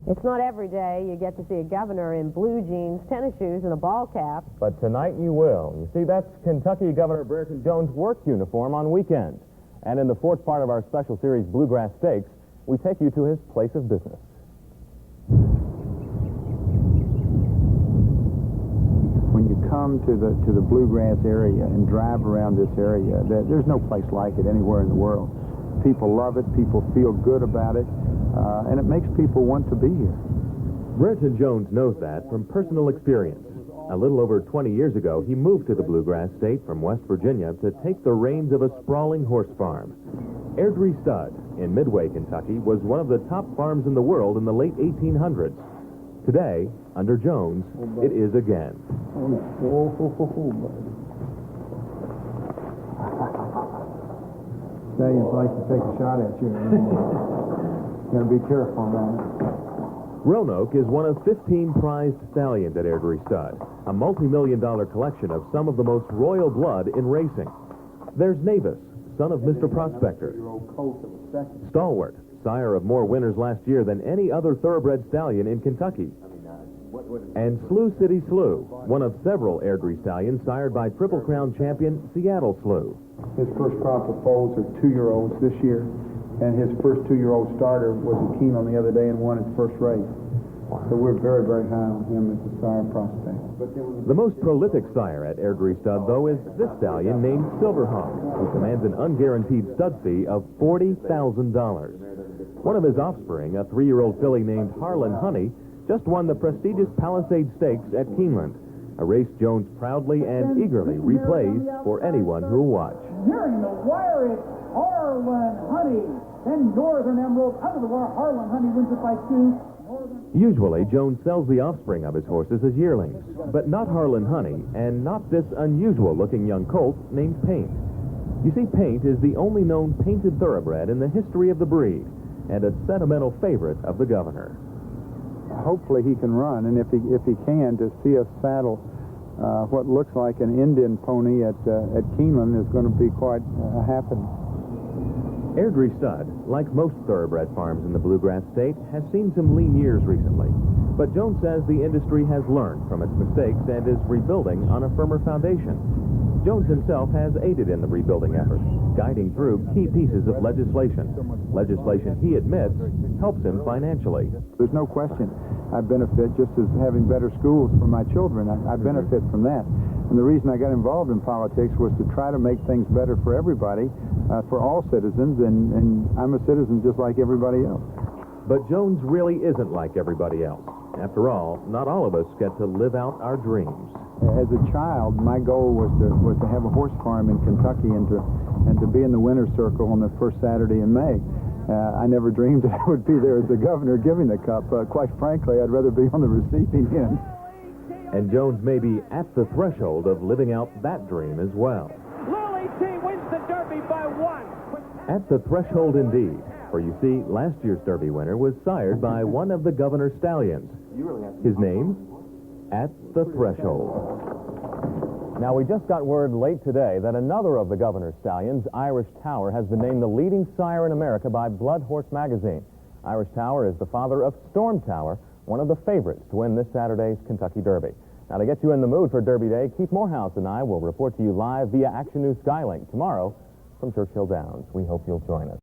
It's not every day you get to see a governor in blue jeans, tennis shoes, and a ball cap. But tonight you will. You see, that's Kentucky Governor Brereton Jones' work uniform on weekends. And in the fourth part of our special series, Bluegrass Stakes, we take you to his place of business. When you come to the Bluegrass area and drive around this area, there's no place like it anywhere in the world. People love it, people feel good about it, and it makes people want to be here. Brereton Jones knows that from personal experience. A little over 20 years ago, he moved to the Bluegrass State from West Virginia to take the reins of a sprawling horse farm. Airdrie Stud in Midway, Kentucky, was one of the top farms in the world in the late 1800s. Today, under Jones, it is again. Stallions like to take a shot at you. Got to be careful around it. Roanoke is one of 15 prized stallions at Airdrie Stud, a multi-million-dollar collection of some of the most royal blood in racing. There's Navis, son of Mr. Prospector. Stalwart, sire of more winners last year than any other thoroughbred stallion in Kentucky. And Slew City Slew, one of several Airdrie stallions sired by Triple Crown champion Seattle Slew. His first crop of foals are 2-year-olds this year, and his first 2-year-old starter was at Keeneland the other day and won his first race. So we're very, very high on him as a sire prospect. The most prolific sire at Airdrie Stud, though, is this stallion named Silverhawk, who commands an unguaranteed stud fee of $40,000. One of his offspring, a 3-year-old filly named Harlan Honey, just won the prestigious Palisade Stakes at Keeneland, a race Jones proudly and eagerly replays for anyone who'll watch. Nearing the wire, it's Harlan Honey. Then Northern Emerald out of the wire. Harlan Honey wins it by 2. Usually, Jones sells the offspring of his horses as yearlings, but not Harlan Honey, and not this unusual-looking young colt named Paint. You see, Paint is the only known painted thoroughbred in the history of the breed, and a sentimental favorite of the governor. Hopefully he can run, and if he can, to see us saddle what looks like an Indian pony at Keeneland is going to be quite a happening. Airdrie Stud, like most thoroughbred farms in the Bluegrass State, has seen some lean years recently. But Jones says the industry has learned from its mistakes and is rebuilding on a firmer foundation. Jones himself has aided in the rebuilding effort, guiding through key pieces of legislation. Legislation he admits helps him financially. There's no question I benefit, just as having better schools for my children. I benefit from that. And the reason I got involved in politics was to try to make things better for everybody, for all citizens, and I'm a citizen just like everybody else. But Jones really isn't like everybody else. After all, not all of us get to live out our dreams. As a child, my goal was to have a horse farm in Kentucky and to be in the winner's circle on the first Saturday in May. I never dreamed that I would be there as the governor giving the cup. Quite frankly, I'd rather be on the receiving end. And Jones may be at the threshold of living out that dream as well. Lily T wins the Derby by 1. At the threshold indeed. For you see, last year's Derby winner was sired by one of the governor's stallions. His name? At the Threshold. Now, we just got word late today that another of the governor's stallions, Irish Tower, has been named the leading sire in America by Blood Horse magazine. Irish Tower is the father of Storm Tower, one of the favorites to win this Saturday's Kentucky Derby. Now, to get you in the mood for Derby Day, Keith Morehouse and I will report to you live via Action News Skylink tomorrow from Churchill Downs. We hope you'll join us.